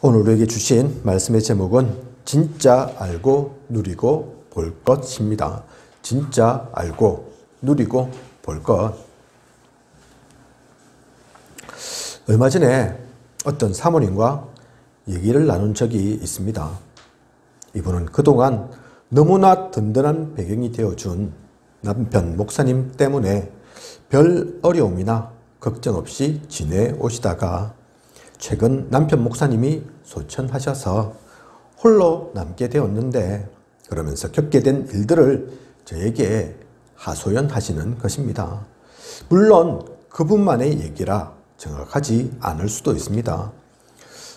오늘 우리에게 주신 말씀의 제목은 진짜 알고 누리고 볼 것입니다. 진짜 알고 누리고 볼 것. 얼마 전에 어떤 사모님과 얘기를 나눈 적이 있습니다. 이분은 그동안 너무나 든든한 배경이 되어준 남편 목사님 때문에 별 어려움이나 걱정 없이 지내오시다가 최근 남편 목사님이 소천하셔서 홀로 남게 되었는데, 그러면서 겪게 된 일들을 저에게 하소연하시는 것입니다. 물론 그분만의 얘기라 정확하지 않을 수도 있습니다.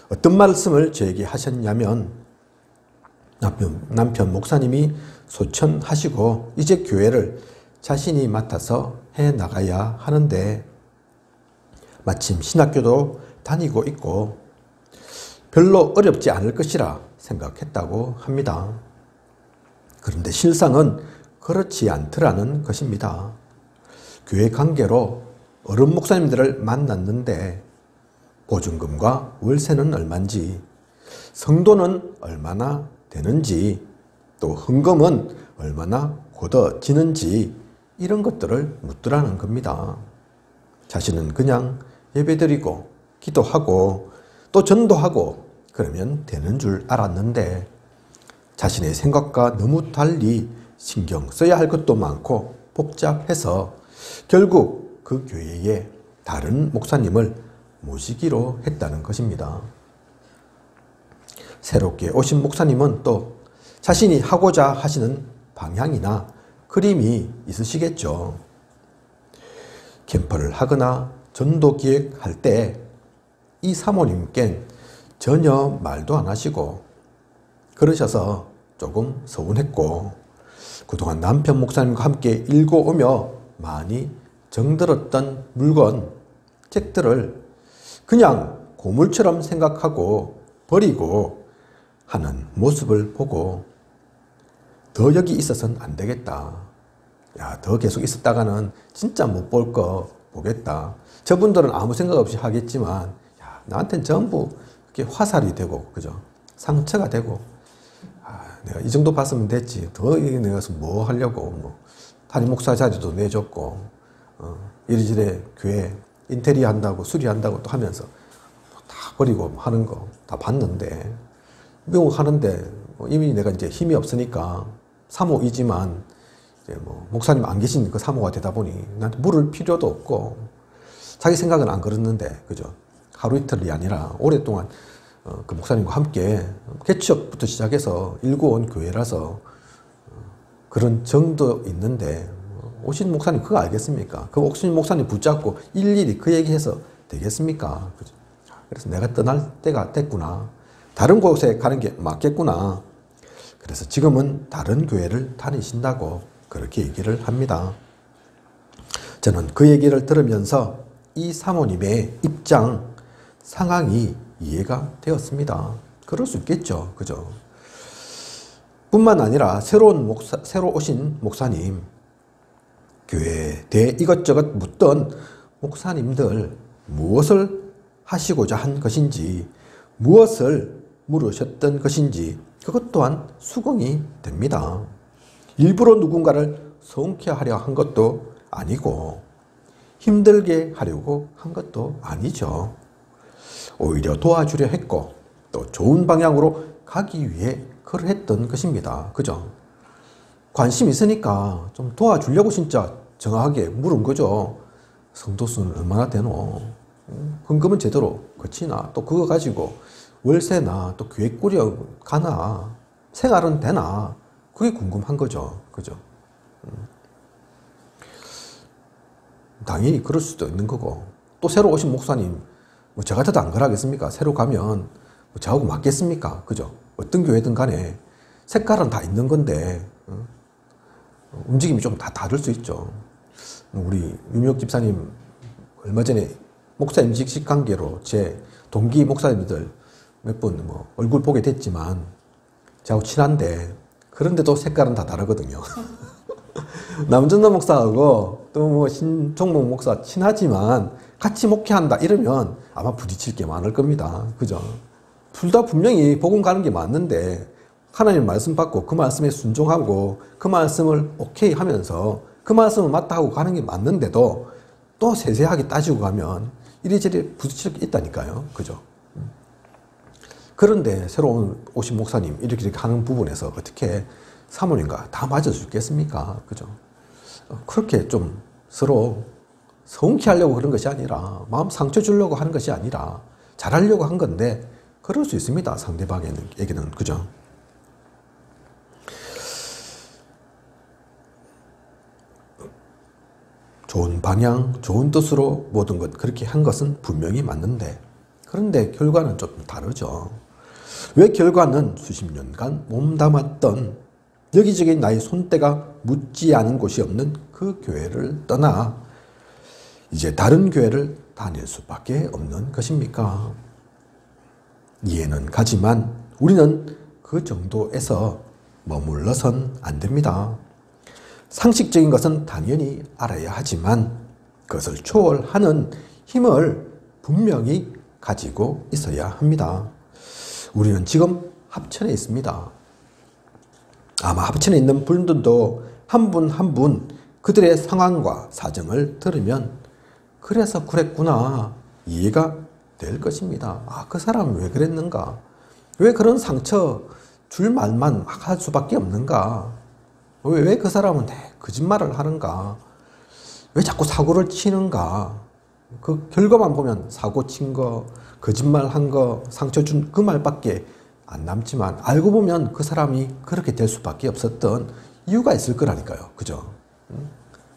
어떤 말씀을 저에게 하셨냐면, 남편 목사님이 소천하시고 이제 교회를 자신이 맡아서 해 나가야 하는데, 마침 신학교도 다니고 있고 별로 어렵지 않을 것이라 생각했다고 합니다. 그런데 실상은 그렇지 않더라는 것입니다. 교회 관계로 어른 목사님들을 만났는데 보증금과 월세는 얼마인지, 성도는 얼마나 되는지, 또 헌금은 얼마나 걷어지는지, 이런 것들을 묻더라는 겁니다. 자신은 그냥 예배드리고 기도하고 또 전도하고 그러면 되는 줄 알았는데, 자신의 생각과 너무 달리 신경 써야 할 것도 많고 복잡해서 결국 그 교회에 다른 목사님을 모시기로 했다는 것입니다. 새롭게 오신 목사님은 또 자신이 하고자 하시는 방향이나 그림이 있으시겠죠. 캠프를 하거나 전도 기획할 때 이 사모님께 전혀 말도 안 하시고 그러셔서 조금 서운했고, 그동안 남편 목사님과 함께 읽어오며 많이 정들었던 물건, 책들을 그냥 고물처럼 생각하고 버리고 하는 모습을 보고 더 여기 있어서는 안 되겠다. 야, 더 계속 있었다가는 진짜 못 볼 거 보겠다. 저분들은 아무 생각 없이 하겠지만, 야, 나한테는 전부 이렇게 화살이 되고, 그죠? 상처가 되고, 내가 이 정도 봤으면 됐지. 더 내가 뭐 하려고, 뭐 담임 목사 자리도 내줬고, 이리저리 교회 인테리어 한다고 수리한다고 또 하면서 다 버리고 하는 거 다 봤는데, 미국 하는데 이미 내가 이제 힘이 없으니까 사모이지만 이제 뭐 목사님 안 계신 그 사모가 되다 보니 나한테 물을 필요도 없고, 자기 생각은 안 그랬는데, 그죠? 하루 이틀이 아니라 오랫동안 그 목사님과 함께 개척부터 시작해서 일구온 교회라서 그런 정도 있는데, 오신 목사님 그거 알겠습니까? 그 오신 목사님 붙잡고 일일이 그 얘기해서 되겠습니까? 그죠? 그래서 내가 떠날 때가 됐구나. 다른 곳에 가는 게 맞겠구나. 그래서 지금은 다른 교회를 다니신다고 그렇게 얘기를 합니다. 저는 그 얘기를 들으면서 이 사모님의 입장, 상황이 이해가 되었습니다. 그럴 수 있겠죠. 그죠? 뿐만 아니라 새로 오신 목사님, 교회에 대해 이것저것 묻던 목사님들 무엇을 하시고자 한 것인지, 무엇을 물으셨던 것인지, 그것 또한 수긍이 됩니다. 일부러 누군가를 성쾌하려 한 것도 아니고 힘들게 하려고 한 것도 아니죠. 오히려 도와주려 했고 또 좋은 방향으로 가기 위해 그러했던 것입니다. 그죠? 관심 있으니까 좀 도와주려고 진짜 정확하게 물은 거죠. 성도 수는 얼마나 되노? 헌금은 제대로 거치나? 또 그거 가지고 월세나 또 교회 꾸려 가나? 생활은 되나? 그게 궁금한 거죠. 그죠? 당연히 그럴 수도 있는 거고, 또 새로 오신 목사님, 뭐 저 같아도 안 그러겠습니까? 새로 가면 뭐 저하고 맞겠습니까? 그죠? 어떤 교회든 간에 색깔은 다 있는 건데 움직임이 좀 다 다를 수 있죠. 우리 윤미옥 집사님 얼마 전에 목사 임직식 관계로 제 동기 목사님들 몇 분 뭐 얼굴 보게 됐지만 저하고 친한데, 그런데도 색깔은 다 다르거든요. 남전도 목사하고 또 뭐 신종목 목사 친하지만 같이 목회한다 이러면 아마 부딪힐 게 많을 겁니다. 그죠? 둘 다 분명히 복음 가는 게 맞는데 하나님 말씀 받고 그 말씀에 순종하고 그 말씀을 오케이 하면서 그 말씀을 맞다 하고 가는 게 맞는데도 또 세세하게 따지고 가면 이리저리 부딪힐 게 있다니까요. 그죠? 그런데 새로 오신 목사님 이렇게 하는 부분에서 어떻게 사모님과 다 맞아 주겠습니까? 그죠? 그렇게 좀 서로 서운케 하려고 그런 것이 아니라 마음 상처 주려고 하는 것이 아니라 잘하려고 한 건데 그럴 수 있습니다. 상대방에게는. 그죠? 좋은 방향, 좋은 뜻으로 모든 것 그렇게 한 것은 분명히 맞는데 그런데 결과는 좀 다르죠. 왜 결과는 수십 년간 몸담았던 여기저기 나의 손때가 묻지 않은 곳이 없는 그 교회를 떠나 이제 다른 교회를 다닐 수밖에 없는 것입니까? 이해는 가지만 우리는 그 정도에서 머물러선 안 됩니다. 상식적인 것은 당연히 알아야 하지만 그것을 초월하는 힘을 분명히 가지고 있어야 합니다. 우리는 지금 합천에 있습니다. 아마 합천에 있는 분들도 한 분 한 분 그들의 상황과 사정을 들으면 그래서 그랬구나 이해가 될 것입니다. 아, 그 사람은 왜 그랬는가? 왜 그런 상처 줄 말만 막 할 수밖에 없는가? 왜 그 사람은 거짓말을 하는가? 왜 자꾸 사고를 치는가? 그 결과만 보면 사고 친 거, 거짓말 한 거, 상처 준 그 말밖에 안 남지만 알고 보면 그 사람이 그렇게 될 수밖에 없었던 이유가 있을 거라니까요. 그죠?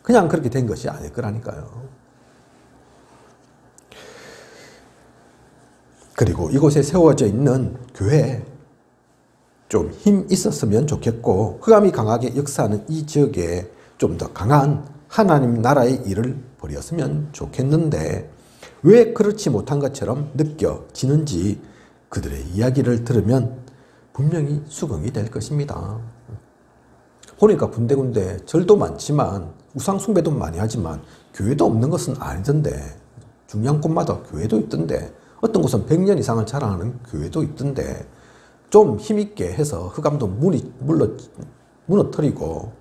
그냥 그렇게 된 것이 아닐 거라니까요. 그리고 이곳에 세워져 있는 교회 좀 힘 있었으면 좋겠고 흑암이 강하게 역사하는 이 지역에 좀 더 강한 하나님 나라의 일을 벌였으면 좋겠는데 왜 그렇지 못한 것처럼 느껴지는지 그들의 이야기를 들으면 분명히 수긍이 될 것입니다. 보니까 군데군데 절도 많지만 우상 숭배도 많이 하지만 교회도 없는 것은 아니던데 중요한 곳마다 교회도 있던데 어떤 곳은 100년 이상을 자랑하는 교회도 있던데 좀 힘있게 해서 흑암도 무너뜨리고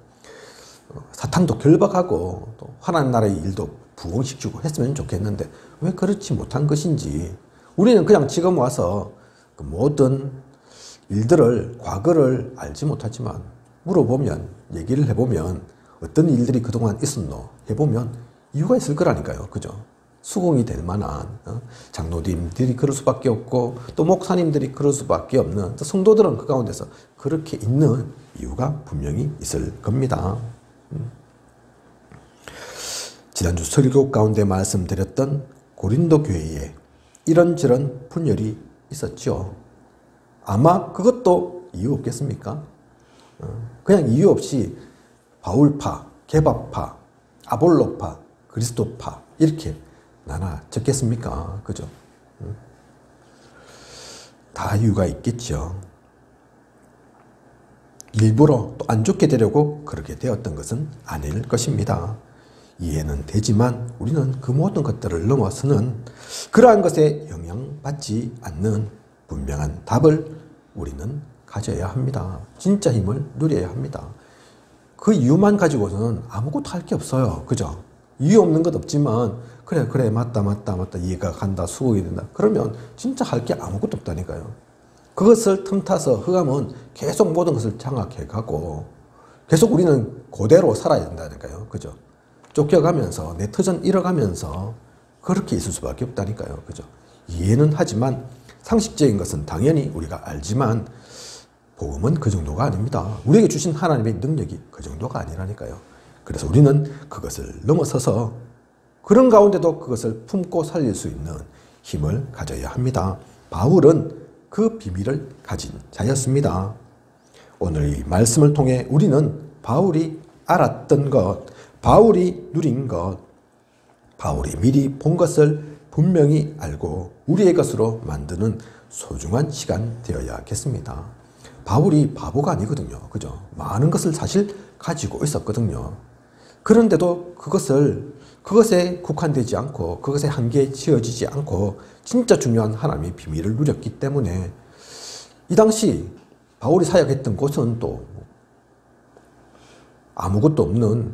사탄도 결박하고 또 하나님 나라의 일도 부흥시키고 했으면 좋겠는데 왜 그렇지 못한 것인지 우리는 그냥 지금 와서 그 모든 일들을 과거를 알지 못하지만 물어보면 얘기를 해보면 어떤 일들이 그동안 있었노 해보면 이유가 있을 거라니까요. 그죠? 수긍이 될 만한 장로님들이 그럴 수밖에 없고 또 목사님들이 그럴 수밖에 없는 또 성도들은 그 가운데서 그렇게 있는 이유가 분명히 있을 겁니다. 지난주 설교 가운데 말씀드렸던 고린도 교회에 이런저런 분열이 있었죠. 아마 그것도 이유 없겠습니까? 그냥 이유 없이 바울파, 게바파, 아볼로파, 그리스도파 이렇게 나눠졌겠습니까? 그죠? 다 이유가 있겠죠. 일부러 또 안 좋게 되려고 그렇게 되었던 것은 아닐 것입니다. 이해는 되지만 우리는 그 모든 것들을 넘어서는 그러한 것에 영향받지 않는 분명한 답을 우리는 가져야 합니다. 진짜 힘을 누려야 합니다. 그 이유만 가지고는 아무것도 할 게 없어요. 그죠? 이유 없는 것 없지만 그래 맞다 이해가 간다 수긍이 된다 그러면 진짜 할 게 아무것도 없다니까요. 그것을 틈타서 흑암은 계속 모든 것을 장악해 가고 계속 우리는 그대로 살아야 된다니까요. 그죠? 쫓겨가면서 내 터전 잃어가면서 그렇게 있을 수밖에 없다니까요. 그죠? 이해는 하지만 상식적인 것은 당연히 우리가 알지만 복음은 그 정도가 아닙니다. 우리에게 주신 하나님의 능력이 그 정도가 아니라니까요. 그래서 우리는 그것을 넘어서서 그런 가운데도 그것을 품고 살릴 수 있는 힘을 가져야 합니다. 바울은 그 비밀을 가진 자였습니다. 오늘 이 말씀을 통해 우리는 바울이 알았던 것, 바울이 누린 것, 바울이 미리 본 것을 분명히 알고 우리의 것으로 만드는 소중한 시간 되어야겠습니다. 바울이 바보가 아니거든요. 그죠? 많은 것을 사실 가지고 있었거든요. 그런데도 그것에 국한되지 않고 그것에 한계에 지어지지 않고 진짜 중요한 하나님의 비밀을 누렸기 때문에 이 당시 바울이 사역했던 곳은 또 아무것도 없는,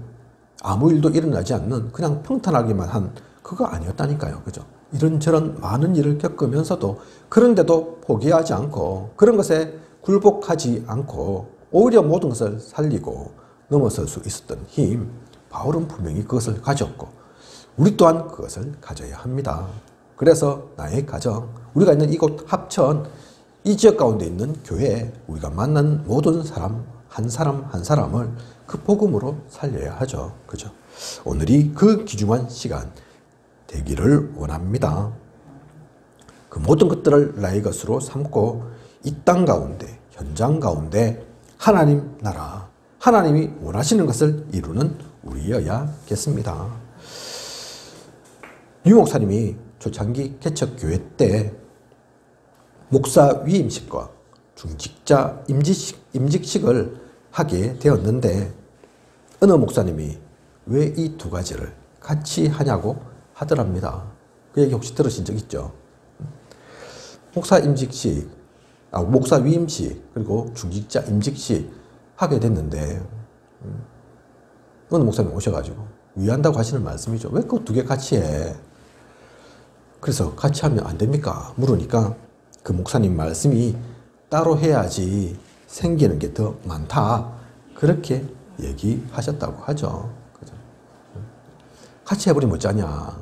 아무 일도 일어나지 않는 그냥 평탄하기만 한 그거 아니었다니까요. 그죠? 이런저런 많은 일을 겪으면서도 그런데도 포기하지 않고 그런 것에 굴복하지 않고 오히려 모든 것을 살리고 넘어설 수 있었던 힘, 바울은 분명히 그것을 가졌고 우리 또한 그것을 가져야 합니다. 그래서 나의 가정, 우리가 있는 이곳 합천, 이 지역 가운데 있는 교회, 우리가 만난 모든 사람 한 사람을 그 복음으로 살려야 하죠. 그죠? 오늘이 그 귀중한 시간 되기를 원합니다. 그 모든 것들을 나의 것으로 삼고 이 땅 가운데, 현장 가운데 하나님 나라, 하나님이 원하시는 것을 이루는 우리여야겠습니다. 유 목사님이 초창기 개척교회 때 목사 위임식과 중직자 임직식을 하게 되었는데 어느 목사님이 왜 이 두 가지를 같이 하냐고 하더랍니다. 그 얘기 혹시 들으신 적 있죠? 목사 임직식, 목사 위임식 그리고 중직자 임직식 하게 됐는데 어느 목사님 오셔가지고 위한다고 하시는 말씀이죠. 왜 그 두 개 같이 해? 그래서 같이 하면 안 됩니까? 물으니까 그 목사님 말씀이 따로 해야지 생기는 게 더 많다. 그렇게 얘기하셨다고 하죠. 그죠? 같이 해버리면 어쩌냐.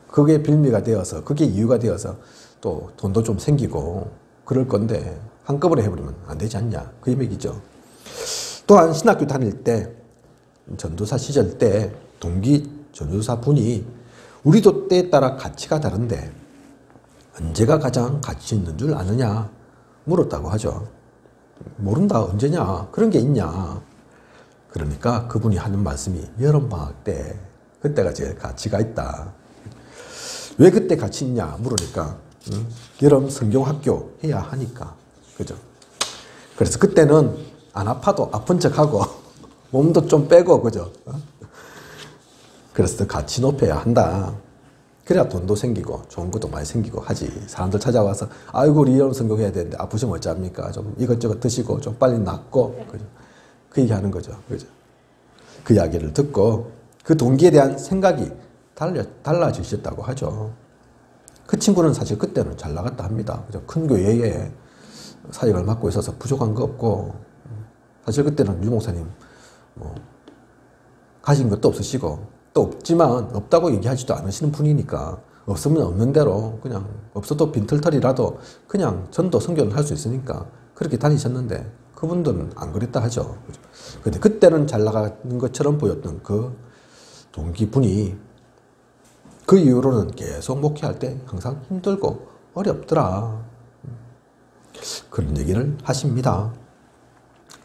그게 빌미가 되어서, 그게 이유가 되어서 또 돈도 좀 생기고 그럴 건데 한꺼번에 해버리면 안 되지 않냐. 그 얘기죠. 또한 신학교 다닐 때, 전도사 시절 때 동기 전도사 분이 우리도 때에 따라 가치가 다른데 언제가 가장 가치 있는 줄 아느냐 물었다고 하죠. 모른다. 언제냐? 그런 게 있냐? 그러니까 그분이 하는 말씀이 여름방학 때, 그때가 제일 가치가 있다. 왜 그때 가치 있냐 물으니까 여름 성경학교 해야 하니까. 그죠? 그래서 그때는 안 아파도 아픈 척하고 몸도 좀 빼고, 그죠? 그래서 가치 높여야 한다. 그래야 돈도 생기고 좋은 것도 많이 생기고 하지. 사람들 찾아와서 아이고 우리 여름 성경 해야 되는데 아프시면 어쩝니까? 좀 이것저것 드시고 좀 빨리 낫고, 그죠? 그 얘기 하는 거죠. 그죠? 그 이야기를 듣고 그 동기에 대한 생각이 달라지셨다고 하죠. 그 친구는 사실 그때는 잘 나갔다 합니다. 그죠? 큰 교회에 사역을 맡고 있어서 부족한 거 없고, 사실 그때는 유 목사님 가진 것도 없으시고 또 없지만 없다고 얘기하지도 않으시는 분이니까 없으면 없는 대로 그냥 없어도 빈털털이라도 그냥 전도 선교를 할 수 있으니까 그렇게 다니셨는데 그분들은 안 그랬다 하죠. 근데 그때는 잘 나가는 것처럼 보였던 그 동기분이 그 이후로는 계속 목회할 때 항상 힘들고 어렵더라. 그런 얘기를 하십니다.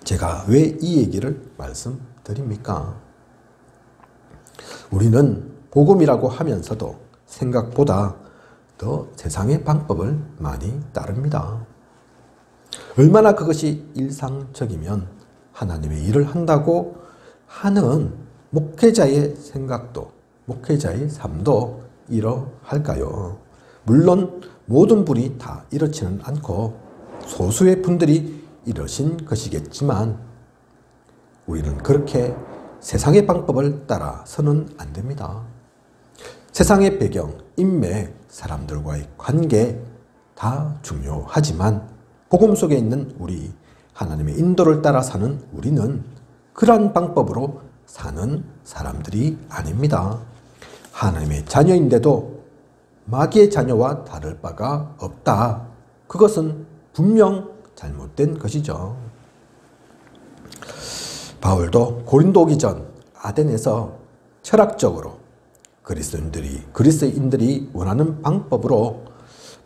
제가 왜 이 얘기를 말씀드립니까? 우리는 복음이라고 하면서도 생각보다 더 세상의 방법을 많이 따릅니다. 얼마나 그것이 일상적이면 하나님의 일을 한다고 하는 목회자의 생각도, 목회자의 삶도 이러할까요? 물론 모든 분이 다 이렇지는 않고 소수의 분들이 이러신 것이겠지만 우리는 그렇게 세상의 방법을 따라서는 안 됩니다. 세상의 배경, 인맥, 사람들과의 관계 다 중요하지만 복음 속에 있는 우리, 하나님의 인도를 따라 사는 우리는 그러한 방법으로 사는 사람들이 아닙니다. 하나님의 자녀인데도 마귀의 자녀와 다를 바가 없다. 그것은 분명 잘못된 것이죠. 바울도 고린도 오기 전 아덴에서 철학적으로 그리스도인들이 원하는 방법으로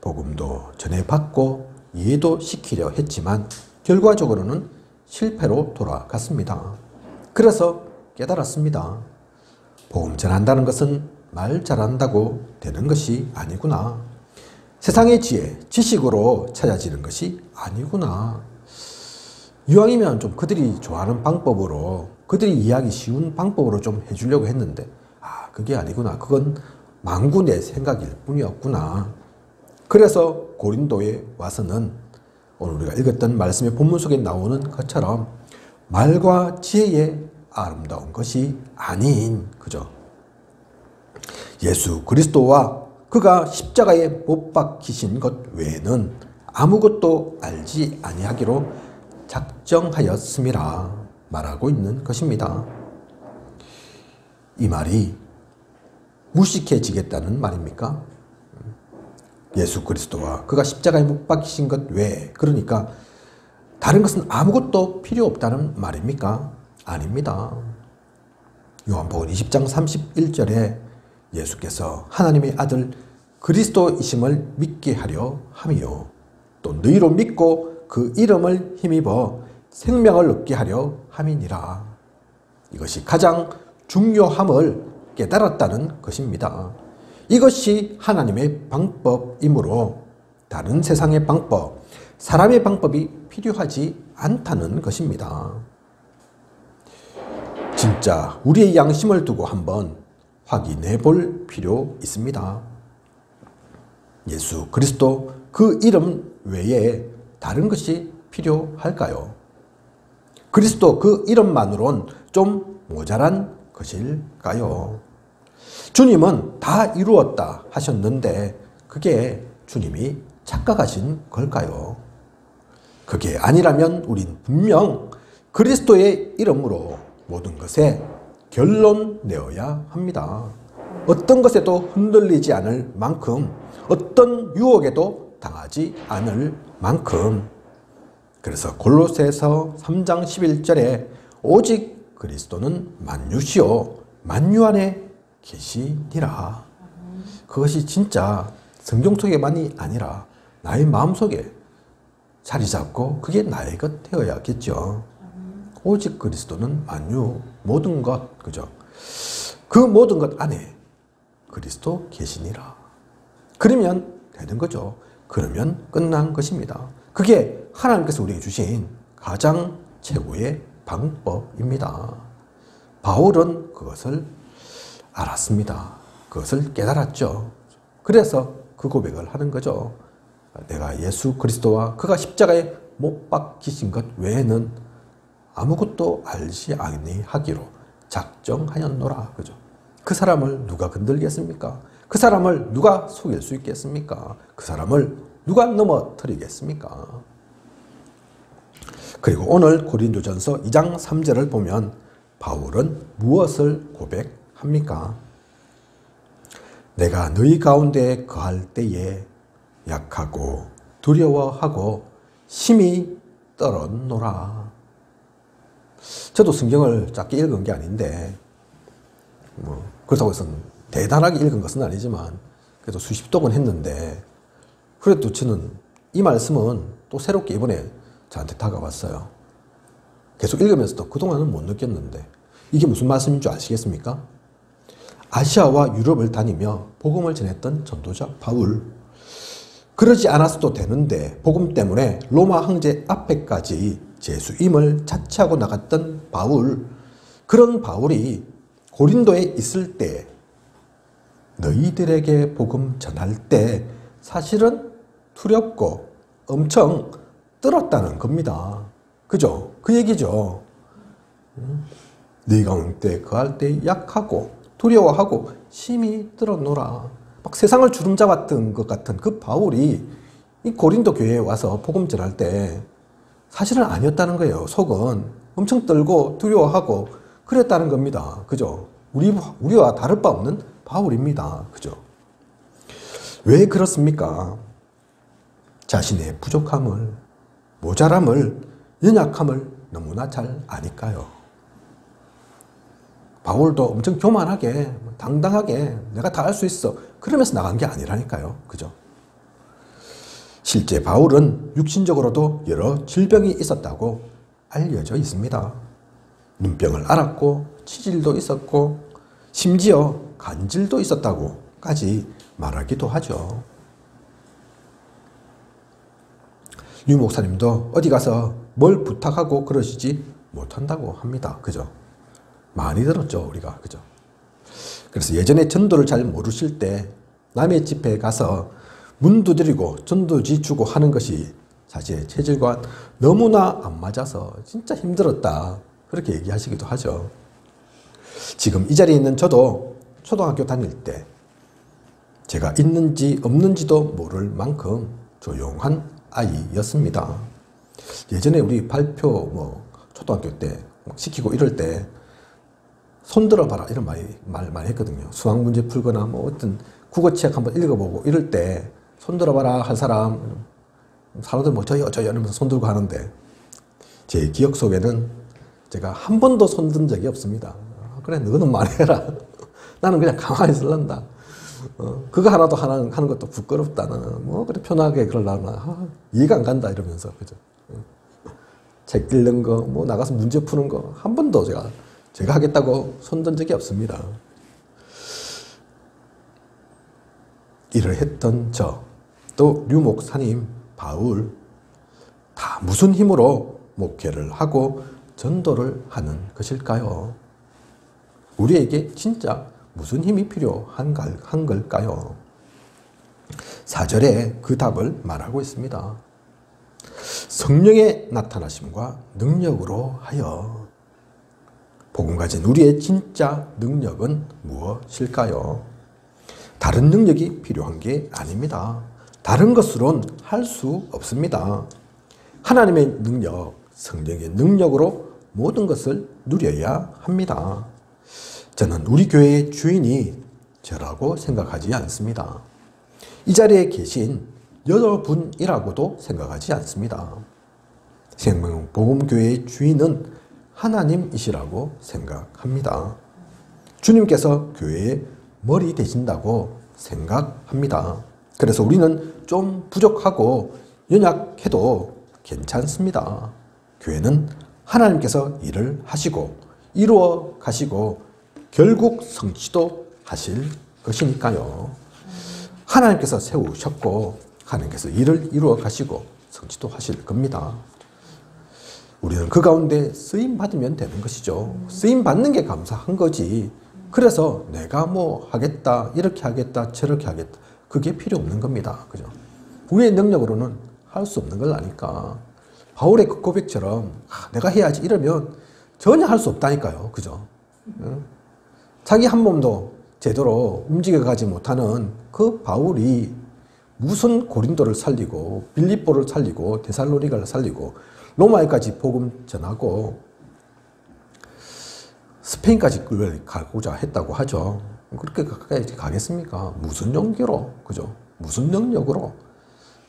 복음도 전해받고 이해도 시키려 했지만 결과적으로는 실패로 돌아갔습니다. 그래서 깨달았습니다. 복음 전한다는 것은 말 잘한다고 되는 것이 아니구나. 세상의 지혜, 지식으로 찾아지는 것이 아니구나. 이왕이면 좀 그들이 좋아하는 방법으로, 그들이 이해하기 쉬운 방법으로 좀 해주려고 했는데 그게 아니구나. 그건 망구 내 생각일 뿐이었구나. 그래서 고린도에 와서는 오늘 우리가 읽었던 말씀의 본문 속에 나오는 것처럼 말과 지혜의 아름다운 것이 아닌, 그죠? 예수 그리스도와 그가 십자가에 못 박히신 것 외에는 아무것도 알지 아니하기로 작정하였음이라 말하고 있는 것입니다. 이 말이 무식해지겠다는 말입니까? 예수 그리스도와 그가 십자가에 못 박히신 것 외에, 그러니까 다른 것은 아무것도 필요 없다는 말입니까? 아닙니다. 요한복음 20장 31절에 예수께서 하나님의 아들 그리스도이심을 믿게 하려 함이요 또 너희로 믿고 그 이름을 힘입어 생명을 얻게 하려 함이니라. 이것이 가장 중요함을 깨달았다는 것입니다. 이것이 하나님의 방법이므로 다른 세상의 방법, 사람의 방법이 필요하지 않다는 것입니다. 진짜 우리의 양심을 두고 한번 확인해 볼 필요 있습니다. 예수 그리스도 그 이름 외에 다른 것이 필요할까요? 그리스도 그 이름만으론 좀 모자란 것일까요? 주님은 다 이루었다 하셨는데 그게 주님이 착각하신 걸까요? 그게 아니라면 우린 분명 그리스도의 이름으로 모든 것에 결론 내어야 합니다. 어떤 것에도 흔들리지 않을 만큼, 어떤 유혹에도 당하지 않을 만큼. 그래서 골로새서 3장 11절에 오직 그리스도는 만유시요 만유 안에 계시니라. 그것이 진짜 성경 속에만이 아니라 나의 마음속에 자리 잡고 그게 나의 것 되어야겠죠. 오직 그리스도는 만유, 모든 것, 그죠? 그 모든 것 안에 그리스도 계시니라. 그러면 되는 거죠. 그러면 끝난 것입니다. 그게 하나님께서 우리에게 주신 가장 최고의 방법입니다. 바울은 그것을 알았습니다. 그것을 깨달았죠. 그래서 그 고백을 하는 거죠. 내가 예수 그리스도와 그가 십자가에 못 박히신 것 외에는 아무것도 알지 아니하기로 작정하였노라. 그죠? 그 사람을 누가 건들겠습니까? 그 사람을 누가 속일 수 있겠습니까? 그 사람을 누가 넘어뜨리겠습니까? 그리고 오늘 고린도전서 2장 3절을 보면 바울은 무엇을 고백합니까? 내가 너희 가운데 거할 때에 약하고 두려워하고 심히 떨었노라. 저도 성경을 짧게 읽은 게 아닌데 그렇다고 해서 대단하게 읽은 것은 아니지만 그래도 수십 독은 했는데 그래도 저는 이 말씀은 또 새롭게 이번에 저한테 다가왔어요. 계속 읽으면서도 그동안은 못 느꼈는데 이게 무슨 말씀인 줄 아시겠습니까? 아시아와 유럽을 다니며 복음을 전했던 전도자 바울. 그러지 않았어도 되는데 복음 때문에 로마 황제 앞에까지 제수임을 자처하고 나갔던 바울. 그런 바울이 고린도에 있을 때 너희들에게 복음 전할 때 사실은 두렵고 엄청 떨었다는 겁니다. 그죠? 그 얘기죠. 너희 가운데 거할 때 약하고 두려워하고 심히 떨었노라. 막 세상을 주름잡았던 것 같은 그 바울이 이 고린도 교회에 와서 복음 전할 때 사실은 아니었다는 거예요. 속은 엄청 떨고 두려워하고 그랬다는 겁니다. 그죠? 우리와 다를 바 없는 바울입니다. 그죠? 왜 그렇습니까? 자신의 부족함을, 모자람을, 연약함을 너무나 잘 아니까요. 바울도 엄청 교만하게, 당당하게 내가 다 할 수 있어. 그러면서 나간 게 아니라니까요. 그죠? 실제 바울은 육신적으로도 여러 질병이 있었다고 알려져 있습니다. 눈병을 앓았고 치질도 있었고 심지어 간질도 있었다고까지 말하기도 하죠. 유 목사님도 어디 가서 뭘 부탁하고 그러시지 못한다고 합니다. 그죠? 많이 들었죠, 우리가. 그죠? 그래서 예전에 전도를 잘 모르실 때 남의 집에 가서 문 두드리고 전도지 주고 하는 것이 자신의 체질과 너무나 안 맞아서 진짜 힘들었다. 그렇게 얘기하시기도 하죠. 지금 이 자리에 있는 저도 초등학교 다닐 때 제가 있는지 없는지도 모를 만큼 조용한 아이였습니다. 예전에 우리 발표 초등학교 때 시키고 이럴 때 손들어 봐라 이런 말 많이 했거든요. 수학 문제 풀거나 어떤 국어책 한번 읽어보고 이럴 때 손들어 봐라 할 사람들 저요 이러면서 손들고 하는데 제 기억 속에는 제가 한 번도 손든 적이 없습니다. 그래 너는 말해라. 나는 그냥 가만히 있을란다. 그거 하나도 하는 것도 부끄럽다. 나는 그래 편하게 그러려나. 이해가 안 간다 이러면서 그죠. 책 읽는 거 나가서 문제 푸는 거 한 번도 제가 하겠다고 손든 적이 없습니다. 일을 했던 또 류목사님, 바울 다 무슨 힘으로 목회를 하고 전도를 하는 것일까요? 우리에게 진짜 무슨 힘이 필요한 걸까요? 4절에 그 답을 말하고 있습니다. 성령의 나타나심과 능력으로 하여. 복음 가진 우리의 진짜 능력은 무엇일까요? 다른 능력이 필요한 게 아닙니다. 다른 것으론 할 수 없습니다. 하나님의 능력, 성령의 능력으로 모든 것을 누려야 합니다. 저는 우리 교회의 주인이 저라고 생각하지 않습니다. 이 자리에 계신 여러분이라고도 생각하지 않습니다. 생명복음교회의 주인은 하나님이시라고 생각합니다. 주님께서 교회의 머리 되신다고 생각합니다. 그래서 우리는 좀 부족하고 연약해도 괜찮습니다. 교회는 하나님께서 일을 하시고 이루어 가시고 결국 성취도 하실 것이니까요. 하나님께서 세우셨고 하나님께서 일을 이루어 가시고 성취도 하실 겁니다. 우리는 그 가운데 쓰임 받으면 되는 것이죠. 쓰임 받는 게 감사한 거지. 그래서 내가 하겠다, 이렇게 하겠다, 저렇게 하겠다. 그게 필요 없는 겁니다. 그죠? 우리의 능력으로는 할 수 없는 걸 아니까. 바울의 그 고백처럼 내가 해야지 이러면 전혀 할 수 없다니까요. 그죠? 자기 한 몸도 제대로 움직여가지 못하는 그 바울이 무슨 고린도를 살리고 빌립보를 살리고 데살로니가를 살리고 로마에까지 복음 전하고 스페인까지 가고자 했다고 하죠. 그렇게 가까이 가겠습니까? 무슨 용기로, 그죠? 무슨 능력으로?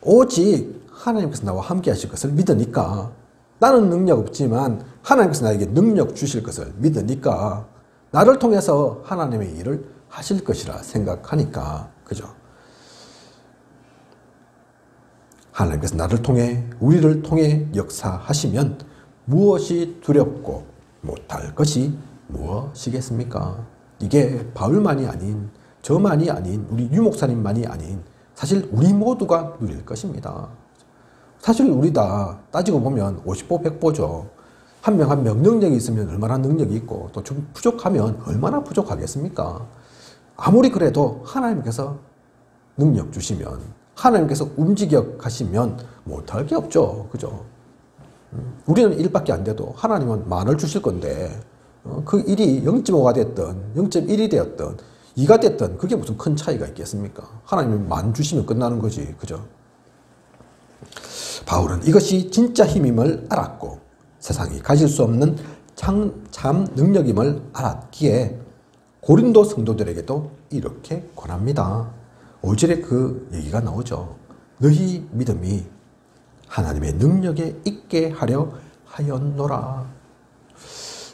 오직 하나님께서 나와 함께 하실 것을 믿으니까, 나는 능력 없지만 하나님께서 나에게 능력 주실 것을 믿으니까, 나를 통해서 하나님의 일을 하실 것이라 생각하니까, 그죠? 하나님께서 나를 통해, 우리를 통해 역사하시면 무엇이 두렵고 못할 것이 무엇이겠습니까? 이게 바울만이 아닌, 저만이 아닌, 우리 유목사님만이 아닌 사실 우리 모두가 누릴 것입니다. 사실 우리 다 따지고 보면 50보 100보죠. 한 명 한 명 능력이 있으면 얼마나 능력이 있고 또 좀 부족하면 얼마나 부족하겠습니까? 아무리 그래도 하나님께서 능력 주시면, 하나님께서 움직여 가시면 못할 게 없죠. 그죠? 우리는 1밖에 안 돼도 하나님은 만을 주실 건데 그 1이 0.5가 됐든 0.1이 되었든 2가 됐든 그게 무슨 큰 차이가 있겠습니까? 하나님은 만 주시면 끝나는 거지. 그죠? 바울은 이것이 진짜 힘임을 알았고 세상이 가질 수 없는 참 능력임을 알았기에 고린도 성도들에게도 이렇게 권합니다. 5절에 그 얘기가 나오죠. 너희 믿음이 하나님의 능력에 있게 하려 하였노라.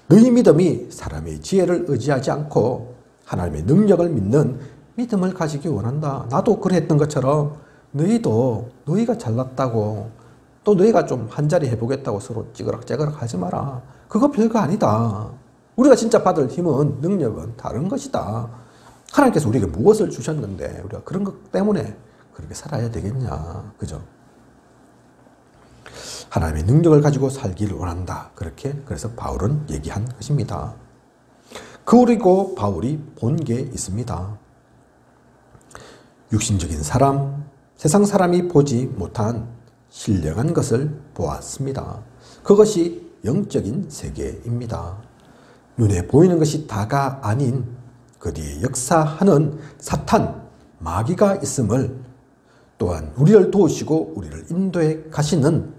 너희 믿음이 사람의 지혜를 의지하지 않고 하나님의 능력을 믿는 믿음을 가지기 원한다. 나도 그랬던 것처럼 너희도 너희가 잘났다고 또 너희가 좀 한자리 해보겠다고 서로 찌그락찌그락 하지 마라. 그거 별거 아니다. 우리가 진짜 받을 힘은, 능력은 다른 것이다. 하나님께서 우리에게 무엇을 주셨는데 우리가 그런 것 때문에 그렇게 살아야 되겠냐. 그죠? 하나님의 능력을 가지고 살기를 원한다. 그래서 바울은 얘기한 것입니다. 그리고 바울이 본 게 있습니다. 육신적인 사람, 세상 사람이 보지 못한 신령한 것을 보았습니다. 그것이 영적인 세계입니다. 눈에 보이는 것이 다가 아닌 그 뒤에 역사하는 사탄, 마귀가 있음을, 또한 우리를 도우시고 우리를 인도해 가시는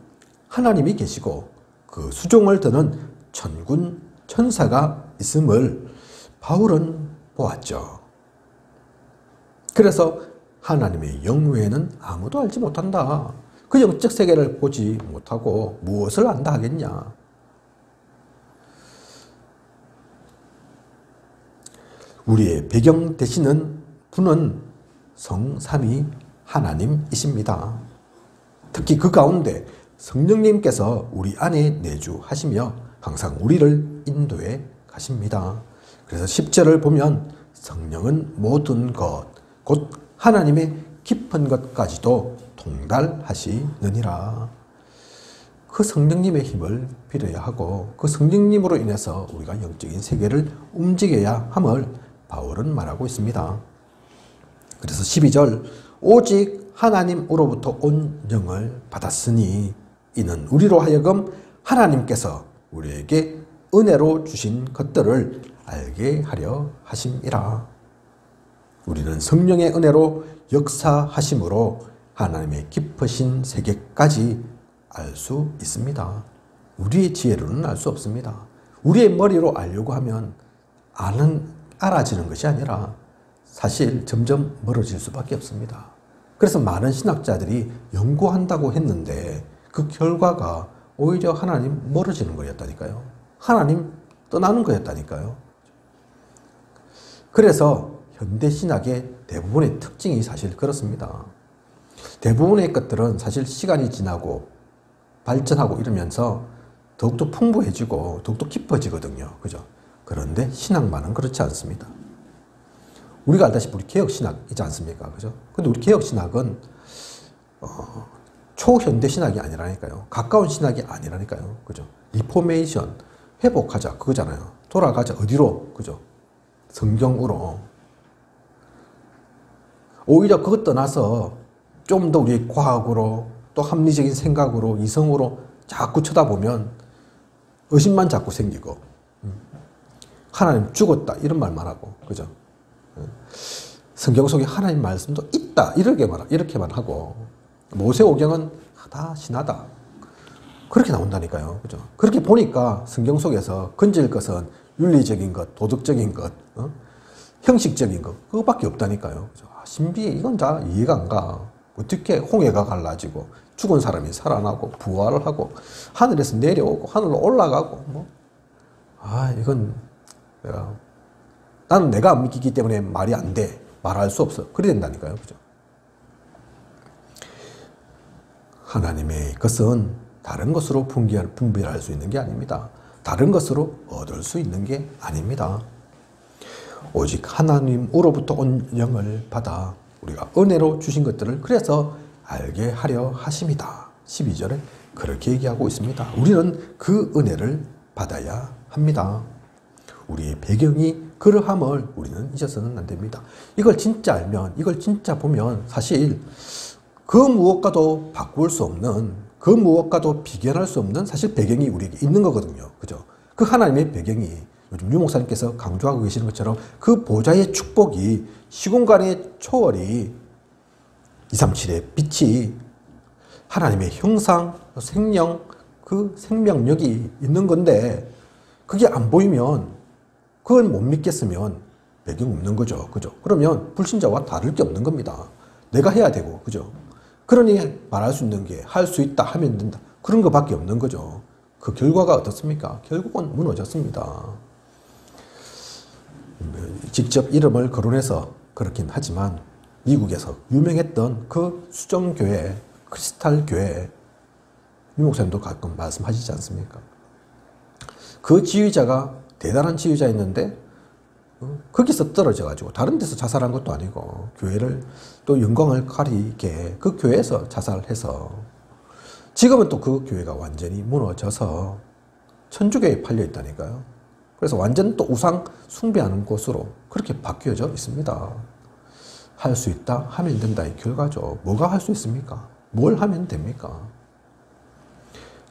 하나님이 계시고 그 수종을 드는 천군 천사가 있음을 바울은 보았죠. 그래서 하나님의 영 외에는 아무도 알지 못한다. 그 영적 세계를 보지 못하고 무엇을 안다 하겠냐. 우리의 배경 되시는 분은 성삼위 하나님이십니다. 특히 그 가운데 성령님께서 우리 안에 내주하시며 항상 우리를 인도해 가십니다. 그래서 10절을 보면 성령은 모든 것, 곧 하나님의 깊은 것까지도 통달하시느니라. 그 성령님의 힘을 빌어야 하고 그 성령님으로 인해서 우리가 영적인 세계를 움직여야 함을 바울은 말하고 있습니다. 그래서 12절, 오직 하나님으로부터 온 영을 받았으니 이는 우리로 하여금 하나님께서 우리에게 은혜로 주신 것들을 알게 하려 하심이라. 우리는 성령의 은혜로 역사하심으로 하나님의 깊으신 세계까지 알 수 있습니다. 우리의 지혜로는 알 수 없습니다. 우리의 머리로 알려고 하면 알아지는 것이 아니라 사실 점점 멀어질 수밖에 없습니다. 그래서 많은 신학자들이 연구한다고 했는데 그 결과가 오히려 하나님 멀어지는 거였다니까요. 하나님 떠나는 거였다니까요. 그래서 현대신학의 대부분의 특징이 사실 그렇습니다. 대부분의 것들은 사실 시간이 지나고 발전하고 이러면서 더욱더 풍부해지고 더욱더 깊어지거든요. 그죠? 그런데 신학만은 그렇지 않습니다. 우리가 알다시피 우리 개혁신학이지 않습니까? 그죠? 근데 우리 개혁신학은 초현대신학이 아니라니까요. 가까운 신학이 아니라니까요. 그죠? 리포메이션, 회복하자 그거잖아요. 돌아가자 어디로? 그죠? 성경으로. 오히려 그것 떠나서 좀 더 우리의 과학으로 또 합리적인 생각으로 이성으로 자꾸 쳐다보면 의심만 자꾸 생기고 하나님 죽었다 이런 말만 하고 그죠? 성경 속에 하나님 말씀도 있다 이렇게만 하고 모세오경은 다 신하다 그렇게 나온다니까요. 그죠? 그렇게 보니까 성경 속에서 건질 것은 윤리적인 것, 도덕적인 것, 형식적인 것 그거밖에 없다니까요. 그죠? 신비해 이건 다 이해가 안 가. 어떻게 홍해가 갈라지고 죽은 사람이 살아나고 부활을 하고 하늘에서 내려오고 하늘로 올라가고 이건 나는 내가 안 믿기기 때문에 말이 안 돼. 말할 수 없어. 그래야 된다니까요. 그죠? 하나님의 것은 다른 것으로 분별할 수 있는 게 아닙니다. 다른 것으로 얻을 수 있는 게 아닙니다. 오직 하나님으로부터 온 영을 받아 우리가 은혜로 주신 것들을 그래서 알게 하려 하심이다. 12절에 그렇게 얘기하고 있습니다. 우리는 그 은혜를 받아야 합니다. 우리의 배경이 그러함을 우리는 잊어서는 안 됩니다. 이걸 진짜 알면, 이걸 진짜 보면 사실 그 무엇과도 바꿀 수 없는, 그 무엇과도 비견할 수 없는 사실 배경이 우리에게 있는 거거든요. 그죠? 그 하나님의 배경이 요즘 유 목사님께서 강조하고 계시는 것처럼 그 보좌의 축복이 시공간의 초월이 237의 빛이 하나님의 형상, 생명, 그 생명력이 있는 건데 그게 안 보이면 그걸 못 믿겠으면 배경 없는 거죠. 그죠? 그러면 불신자와 다를 게 없는 겁니다. 내가 해야 되고, 그죠? 그러니 말할 수 있는 게 할 수 있다 하면 된다. 그런 것밖에 없는 거죠. 그 결과가 어떻습니까? 결국은 무너졌습니다. 직접 이름을 거론해서 그렇긴 하지만 미국에서 유명했던 그 수정교회, 크리스탈교회 유 목사님도 가끔 말씀하시지 않습니까? 그 지휘자가 대단한 지휘자였는데 거기서 떨어져가지고 다른 데서 자살한 것도 아니고 교회를 또 영광을 가리게 그 교회에서 자살해서 지금은 또 그 교회가 완전히 무너져서 천주교에 팔려 있다니까요. 그래서 완전 또 우상 숭배하는 곳으로 그렇게 바뀌어져 있습니다. 할 수 있다 하면 된다의 결과죠. 뭐가 할 수 있습니까? 뭘 하면 됩니까?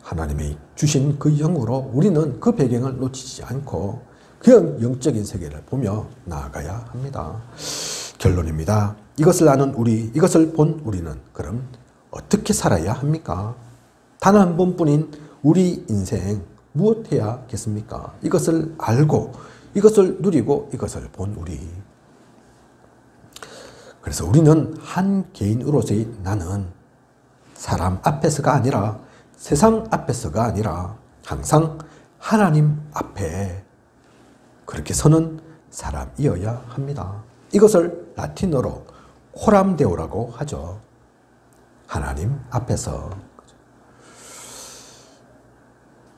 하나님이 주신 그 영으로 우리는 그 배경을 놓치지 않고 그냥 영적인 세계를 보며 나아가야 합니다. 결론입니다. 이것을 아는 우리, 이것을 본 우리는 그럼 어떻게 살아야 합니까? 단 한 번뿐인 우리 인생 무엇 해야겠습니까? 이것을 알고 이것을 누리고 이것을 본 우리. 그래서 우리는 한 개인으로서의 나는 사람 앞에서가 아니라 세상 앞에서가 아니라 항상 하나님 앞에 그렇게 서는 사람이어야 합니다. 이것을 라틴어로 코람데오라고 하죠. 하나님 앞에서.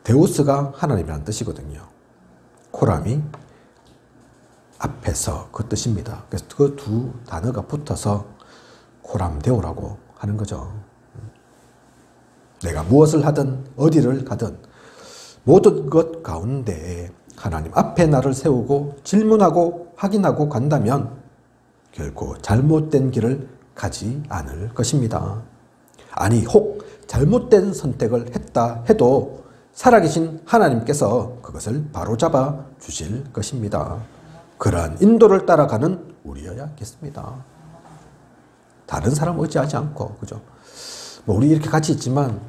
데우스가 하나님이라는 뜻이거든요. 코람이 앞에서 그 뜻입니다. 그래서 그 두 단어가 붙어서 코람데오라고 하는 거죠. 내가 무엇을 하든 어디를 가든 모든 것 가운데 하나님 앞에 나를 세우고 질문하고 확인하고 간다면 결코 잘못된 길을 가지 않을 것입니다. 아니 혹 잘못된 선택을 했다 해도 살아계신 하나님께서 그것을 바로잡아 주실 것입니다. 그러한 인도를 따라가는 우리여야겠습니다. 다른 사람 의지하지 않고, 그죠? 뭐 우리 이렇게 같이 있지만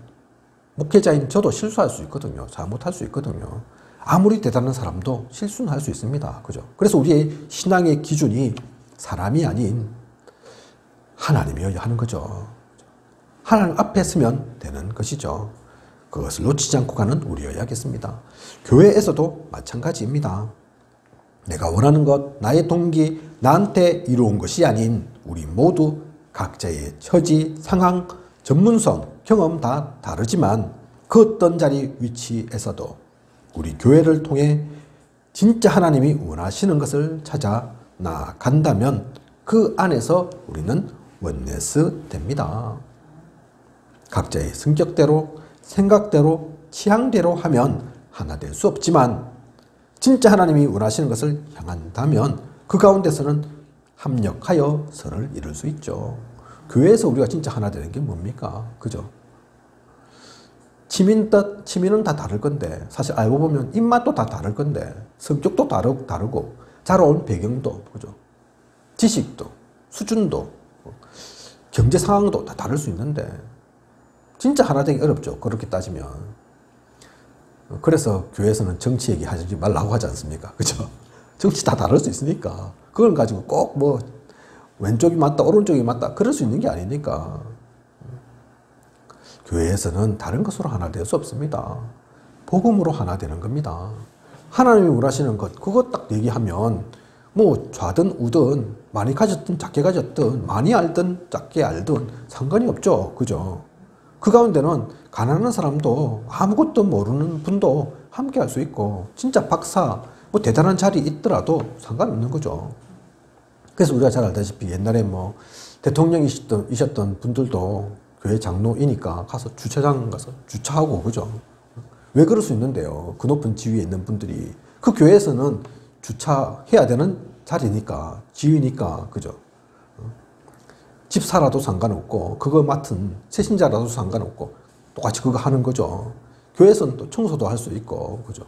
목회자인 저도 실수할 수 있거든요. 잘못할 수 있거든요. 아무리 대단한 사람도 실수는 할 수 있습니다. 그죠? 그래서 우리의 신앙의 기준이 사람이 아닌 하나님이어야 하는 거죠. 하나님 앞에 서면 되는 것이죠. 그것을 놓치지 않고 가는 우리여야겠습니다. 교회에서도 마찬가지입니다. 내가 원하는 것, 나의 동기, 나한테 이루은 것이 아닌 우리 모두 각자의 처지, 상황, 전문성, 경험 다 다르지만 그 어떤 자리, 위치에서도 우리 교회를 통해 진짜 하나님이 원하시는 것을 찾아 나간다면 그 안에서 우리는 원네스 됩니다. 각자의 성격대로, 생각대로, 취향대로 하면 하나 될 수 없지만 진짜 하나님이 원하시는 것을 향한다면 그 가운데서는 합력하여 선을 이룰 수 있죠. 교회에서 우리가 진짜 하나 되는 게 뭡니까? 그죠? 취미는 다 다를 건데 사실 알고 보면 입맛도 다 다를 건데 성격도 다르고 자라온 배경도 그죠? 지식도 수준도 경제 상황도 다 다를 수 있는데 진짜 하나 되기 어렵죠. 그렇게 따지면. 그래서 교회에서는 정치 얘기하지 말라고 하지 않습니까? 그죠? 정치 다 다를 수 있으니까 그걸 가지고 꼭 뭐 왼쪽이 맞다 오른쪽이 맞다 그럴 수 있는 게 아니니까 교회에서는 다른 것으로 하나 될 수 없습니다. 복음으로 하나 되는 겁니다. 하나님이 원하시는 것 그거 딱 얘기하면 뭐 좌든 우든 많이 가졌든 작게 가졌든 많이 알든 작게 알든 상관이 없죠. 그죠? 그 가운데는 가난한 사람도 아무것도 모르는 분도 함께 할 수 있고 진짜 박사 뭐 대단한 자리 있더라도 상관없는 거죠. 그래서 우리가 잘 알다시피 옛날에 뭐 대통령이셨던 분들도 교회 장로이니까 가서 주차장 가서 주차하고 그죠? 왜 그럴 수 있는데요? 그 높은 지위에 있는 분들이 그 교회에서는 주차해야 되는 자리니까 지위니까 그죠? 집사라도 상관없고 그거 맡은 세신자라도 상관없고 똑같이 그거 하는 거죠. 교회에서는 또 청소도 할 수 있고 그죠.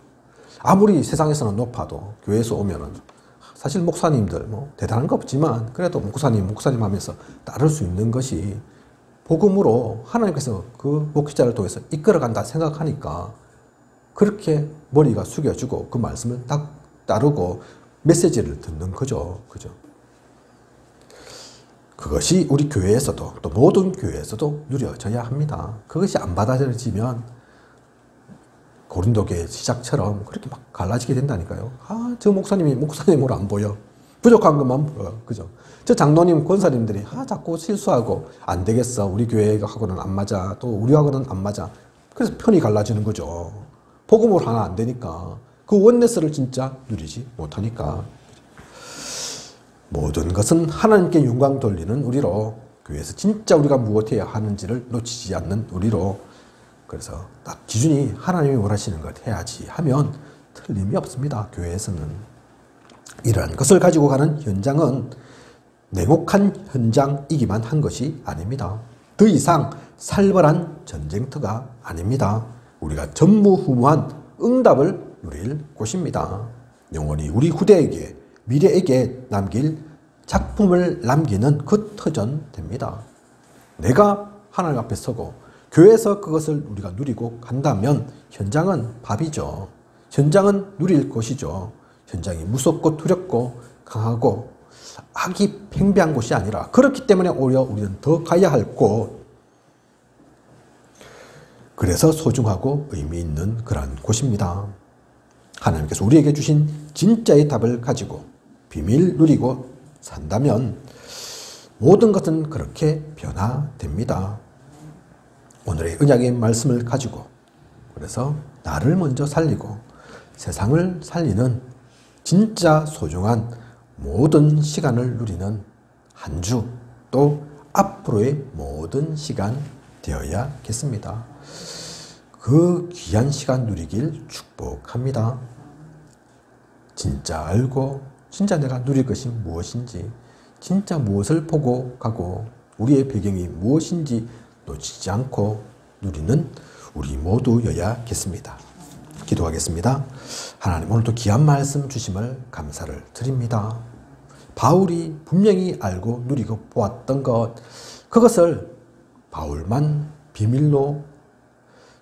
아무리 세상에서는 높아도 교회에서 오면은 사실 목사님들 뭐 대단한 거 없지만 그래도 목사님 하면서 따를 수 있는 것이 복음으로 하나님께서 그 목회자를 통해서 이끌어간다 생각하니까 그렇게 머리가 숙여지고 그 말씀을 딱 따르고 메시지를 듣는 거죠. 그죠. 그것이 우리 교회에서도 또 모든 교회에서도 누려져야 합니다. 그것이 안 받아들여지면 고린도교회 시작처럼 그렇게 막 갈라지게 된다니까요. 아, 저 목사님이 목사님으로 안 보여. 부족한 것만 보여. 그죠? 저 장로님, 권사님들이 자꾸 실수하고 안 되겠어. 우리 교회하고는 안 맞아. 또 우리하고는 안 맞아. 그래서 편이 갈라지는 거죠. 복음으로 하나 안 되니까. 그 원네스를 진짜 누리지 못하니까. 모든 것은 하나님께 영광 돌리는 우리로 교회에서 진짜 우리가 무엇해야 하는지를 놓치지 않는 우리로 그래서 딱 기준이 하나님이 원하시는 것 해야지 하면 틀림이 없습니다. 교회에서는. 이러한 것을 가지고 가는 현장은 냉혹한 현장이기만 한 것이 아닙니다. 더 이상 살벌한 전쟁터가 아닙니다. 우리가 전무후무한 응답을 누릴 곳입니다. 영원히 우리 후대에게, 미래에게 남길 작품을 남기는 그 터전됩니다. 내가 하나님 앞에 서고 교회에서 그것을 우리가 누리고 간다면 현장은 밥이죠. 현장은 누릴 것이죠. 현장이 무섭고 두렵고 강하고 악이 팽배한 곳이 아니라, 그렇기 때문에 오히려 우리는 더 가야 할 곳, 그래서 소중하고 의미 있는 그러한 곳입니다. 하나님께서 우리에게 주신 진짜의 답을 가지고 비밀 누리고 산다면 모든 것은 그렇게 변화됩니다. 오늘의 언약의 말씀을 가지고, 그래서 나를 먼저 살리고 세상을 살리는 진짜 소중한 모든 시간을 누리는 한 주, 또 앞으로의 모든 시간 되어야겠습니다. 그 귀한 시간 누리길 축복합니다. 진짜 알고, 진짜 내가 누릴 것이 무엇인지, 진짜 무엇을 보고 가고 우리의 배경이 무엇인지 놓치지 않고 누리는 우리 모두여야겠습니다. 기도하겠습니다. 하나님, 오늘도 귀한 말씀 주심을 감사를 드립니다. 바울이 분명히 알고 누리고 보았던 것, 그것을 바울만 비밀로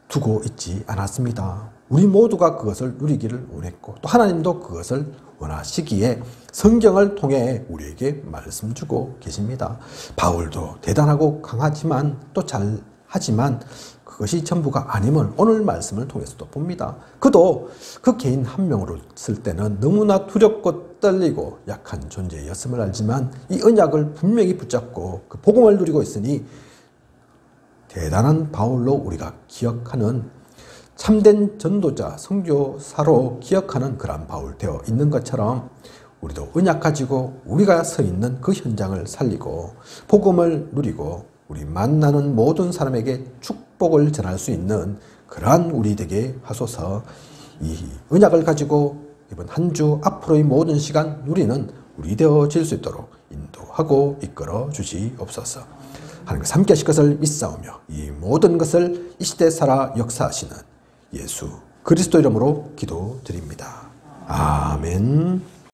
두고 있지 않았습니다. 우리 모두가 그것을 누리기를 원했고, 또 하나님도 그것을 원하시기에 성경을 통해 우리에게 말씀 주고 계십니다. 바울도 대단하고 강하지만 또 잘하지만 그것이 전부가 아님을 오늘 말씀을 통해서도 봅니다. 그도 그 개인 한 명으로 쓸 때는 너무나 두렵고 떨리고 약한 존재였음을 알지만 이 언약을 분명히 붙잡고 그 복음을 누리고 있으니 대단한 바울로 우리가 기억하는, 참된 전도자, 선교사로 기억하는 그런 바울 되어 있는 것처럼 우리도 언약 가지고 우리가 서 있는 그 현장을 살리고 복음을 누리고 우리 만나는 모든 사람에게 축복을 전할 수 있는 그러한 우리 되게 하소서. 이 언약을 가지고 이번 한 주 앞으로의 모든 시간 누리는 우리 되어질 수 있도록 인도하고 이끌어 주시옵소서. 하나님께서 함께 하실 것을 믿사오며 이 모든 것을 이 시대에 살아 역사하시는 예수 그리스도 이름으로 기도드립니다. 아멘.